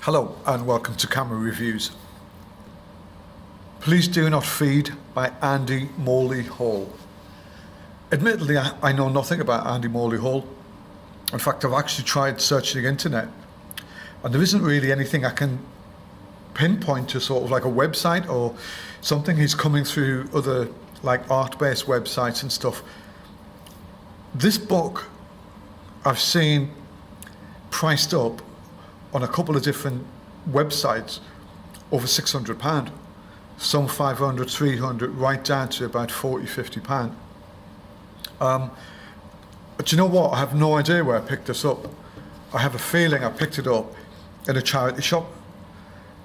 Hello and welcome to Camera Reviews. Please Do Not Feed by Andy Morley Hall. Admittedly, I know nothing about Andy Morley Hall. In fact, I've actually tried searching the internet and there isn't really anything I can pinpoint to sort of like a website or something. He's coming through other like art-based websites and stuff. This book I've seen priced up on a couple of different websites over £600, some 500, 300, right down to about 40, 50 pound. But you know what? I have no idea where I picked this up. I have a feeling I picked it up in a charity shop.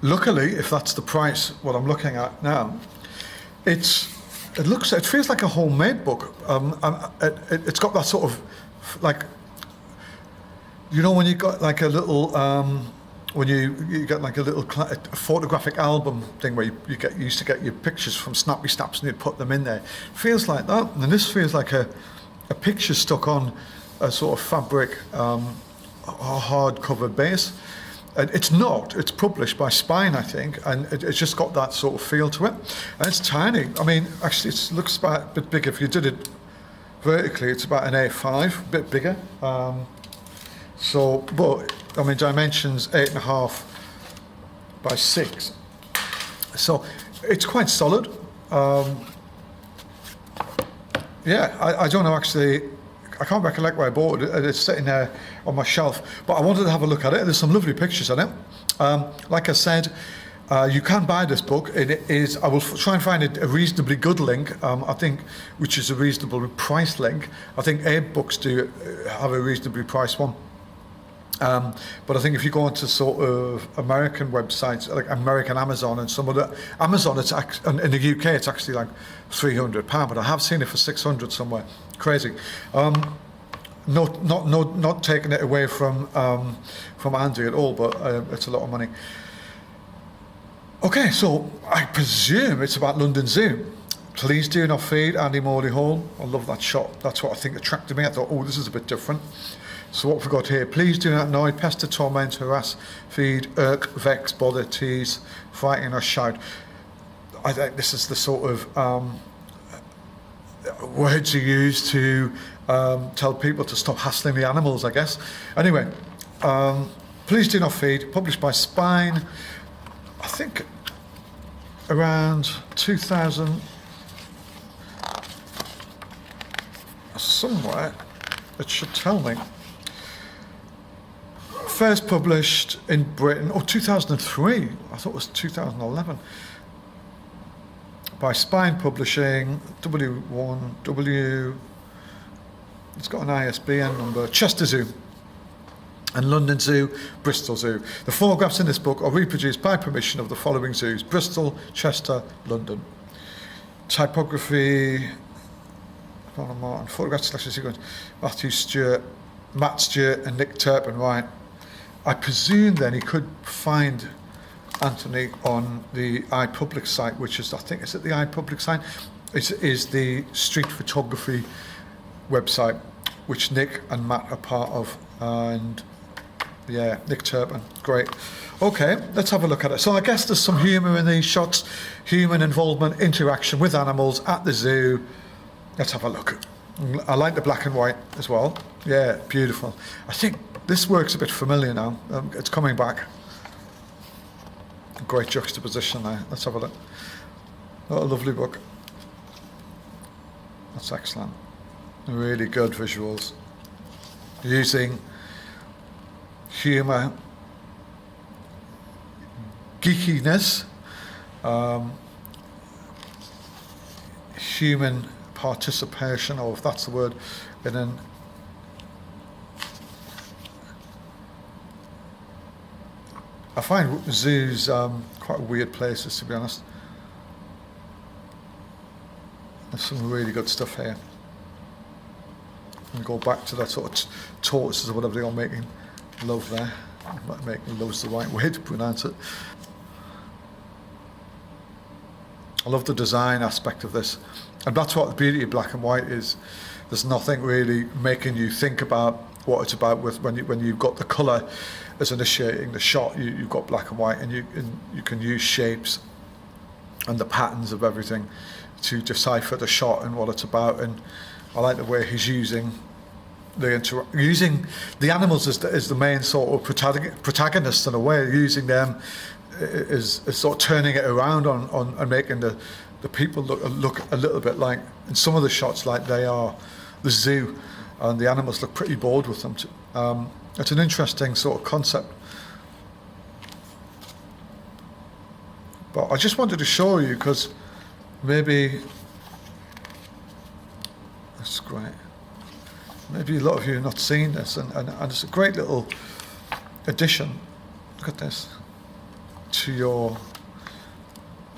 Luckily, if that's the price, what I'm looking at now, it feels like a homemade book. It's got that sort of like, you know, when you got like a little, when you get like a little photographic album thing where you used to get your pictures from Snappy Snaps and you'd put them in there. Feels like that, and this feels like a picture stuck on a sort of fabric, a hardcover base. And it's published by Spine, I think, and it's just got that sort of feel to it. And it's tiny. I mean, actually, it looks about a bit big. If you did it vertically, it's about an A5, a bit bigger. But I mean, dimensions 8.5 by 6. So it's quite solid. Yeah, I don't know actually. I can't recollect where I bought it. It's sitting there on my shelf, but I wanted to have a look at it. There's some lovely pictures in it. Like I said, you can buy this book. It is. I will try and find a reasonably good link. I think, which is a reasonable price link. I think Abe Books do have a reasonably priced one. But I think if you go onto sort of American websites, like American Amazon and some other Amazon, in the UK it's actually like £300. But I have seen it for 600 somewhere. Crazy. Not taking it away from Andy at all, but it's a lot of money. Okay, so I presume it's about London Zoo. Please Do Not Feed, Andy Morley Hall. I love that shot. That's what I think attracted me. I thought, oh, this is a bit different. So what have we got here? Please do not annoy, pester, torment, harass, feed, irk, vex, bother, tease, frighten or shout. I think this is the sort of words you use to tell people to stop hassling the animals, I guess. Anyway, Please Do Not Feed, published by Spine, I think around 2000, somewhere, it should tell me. First published in Britain, 2003, I thought it was 2011, by Spine Publishing, W1W, it's got an ISBN number, Chester Zoo, and London Zoo, Bristol Zoo. The photographs in this book are reproduced by permission of the following zoos: Bristol, Chester, London. Typography, Martin, photograph selection sequence, Matthew Stewart, Matt Stewart and Nick Turpin, right. I presume then he could find Anthony on the iPublic site, which is, I think, is it the iPublic site? Is the street photography website, which Nick and Matt are part of, and yeah, Nick Turpin, great. Okay, let's have a look at it. So I guess there's some humour in these shots, human involvement, interaction with animals at the zoo. Let's have a look. I like the black and white as well. Yeah, beautiful. I think this work's a bit familiar now. It's coming back. Great juxtaposition there. Let's have a look. What a lovely book. That's excellent. Really good visuals. Using humour, geekiness, human participation, or if that's the word, in an I find zoos quite weird places, to be honest. There's some really good stuff here. And go back to that sort of tortoises or whatever they are making love there. Making love's the right way to pronounce it. I love the design aspect of this. And that's what the beauty of black and white is. There's nothing really making you think about what it's about with when you've got the colour as initiating the shot. You've got black and white, and you can use shapes and the patterns of everything to decipher the shot and what it's about. And I like the way he's using using the animals as the main sort of protagonists in a way, using them is sort of turning it around on and making the people look a little bit like, in some of the shots, like they are the zoo, and the animals look pretty bored with them. It's an interesting sort of concept. But I just wanted to show you, because maybe that's great. Maybe a lot of you have not seen this, and it's a great little addition. Look at this to your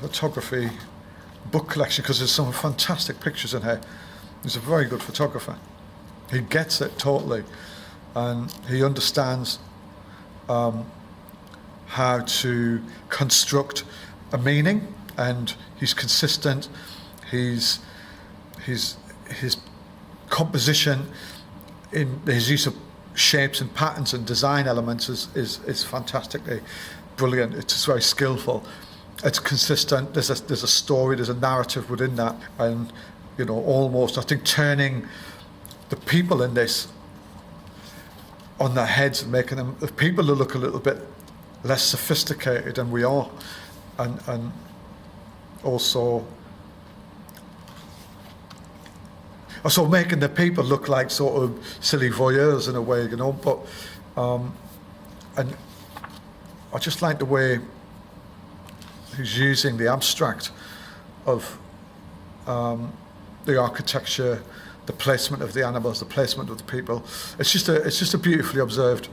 photography book collection, because there's some fantastic pictures in here. He's a very good photographer. He gets it totally, and he understands how to construct a meaning, and he's consistent. His composition in his use of shapes and patterns and design elements is fantastically brilliant. It's very skillful. It's consistent. There's a story. There's a narrative within that, and almost, I think, turning the people in this on their heads and making them people who look a little bit less sophisticated than we are, and also making the people look like sort of silly voyeurs in a way, but and I just like the way he's using the abstract of the architecture, the placement of the animals, the placement of the people. It's just a beautifully observed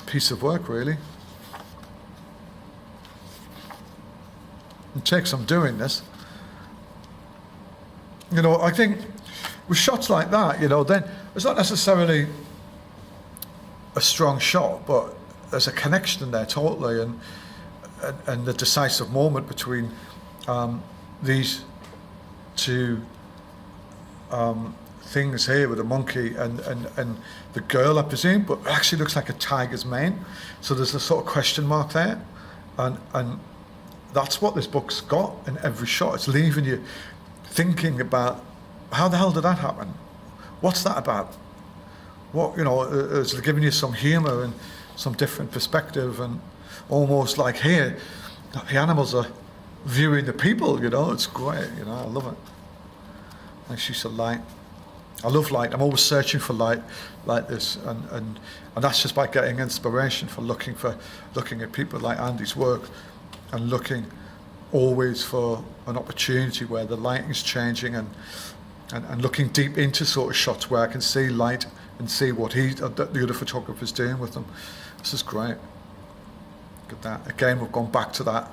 piece of work, really. It takes some doing this. I think with shots like that, then it's not necessarily a strong shot, but there's a connection there totally, and the decisive moment between these two things here, with the monkey and the girl, I presume, but it actually looks like a tiger's mane. So there's a sort of question mark there, and that's what this book's got in every shot. It's leaving you thinking about, how the hell did that happen? What's that about? What, it's giving you some humour and some different perspective, and almost like here, the animals are viewing the people. It's great. I love it. Nice use of light. I love light. I'm always searching for light like this, and that's just by getting inspiration for looking at people like Andy's work, and looking always for an opportunity where the lighting's changing, and looking deep into sort of shots where I can see light and see what the other photographer's doing with them. This is great. Look at that. Again, we've gone back to that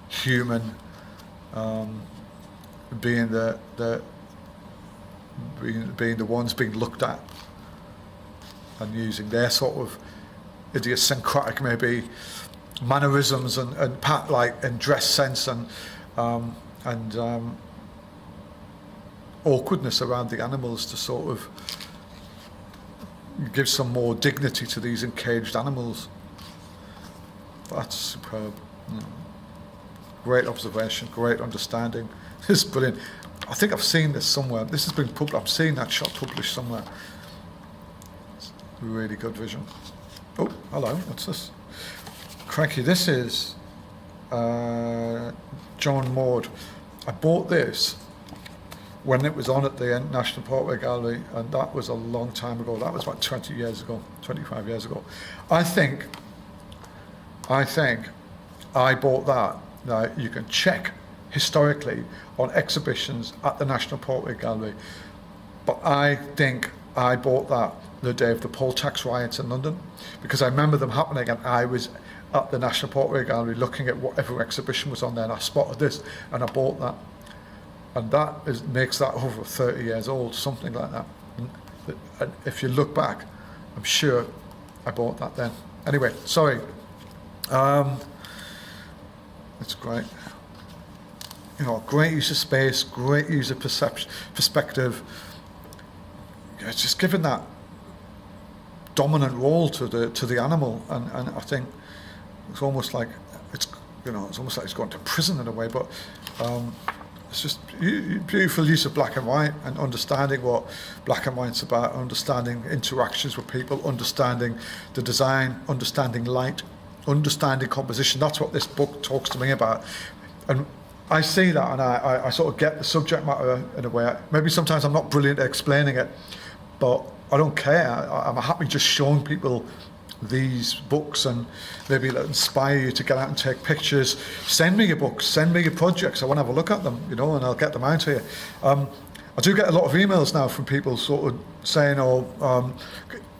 human being the ones being looked at, and using their sort of idiosyncratic maybe mannerisms and dress sense and awkwardness around the animals to sort of give some more dignity to these encaged animals. That's superb. Great observation, great understanding. This is brilliant. I think I've seen this somewhere. This has been published. I've seen that shot published somewhere. It's really good vision. Oh, hello. What's this? Crikey, this is John Maud. I bought this when it was on at the National Portrait Gallery, and that was a long time ago. That was about 20 years ago, 25 years ago. I think I bought that. Now, you can check historically on exhibitions at the National Portrait Gallery, but I think I bought that the day of the poll tax riots in London, because I remember them happening, and I was at the National Portrait Gallery looking at whatever exhibition was on there, and I spotted this, and I bought that. And that makes that over 30 years old, something like that. And if you look back, I'm sure I bought that then. Anyway, sorry. It's great. Great use of space, great use of perspective. It's just given that dominant role to the animal, and I think it's almost like it's almost like it's gone to prison in a way. But it's just beautiful use of black and white and understanding what black and white's about, understanding interactions with people, understanding the design, understanding light, understanding composition. That's what this book talks to me about. And I see that, and I sort of get the subject matter in a way. Maybe sometimes I'm not brilliant at explaining it, but I don't care. I'm happy just showing people these books, and maybe it'll inspire you to get out and take pictures. Send me your books, send me your projects. I want to have a look at them, and I'll get them out here. I do get a lot of emails now from people sort of saying,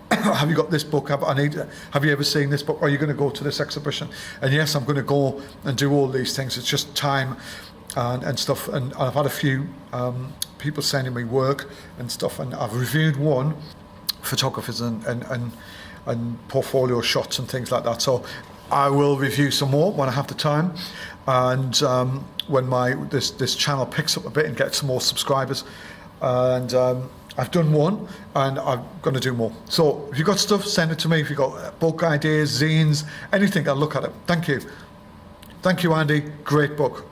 have you got this book? Have you ever seen this book? Are you going to go to this exhibition? And yes, I'm going to go and do all these things. It's just time and stuff. And I've had a few people sending me work and stuff, and I've reviewed one, photographers and portfolio shots and things like that. So I will review some more when I have the time, and when this channel picks up a bit and gets some more subscribers. And I've done one, and I'm going to do more. So if you've got stuff, send it to me. If you've got book ideas, zines, anything, I'll look at it. Thank you. Thank you, Andy. Great book.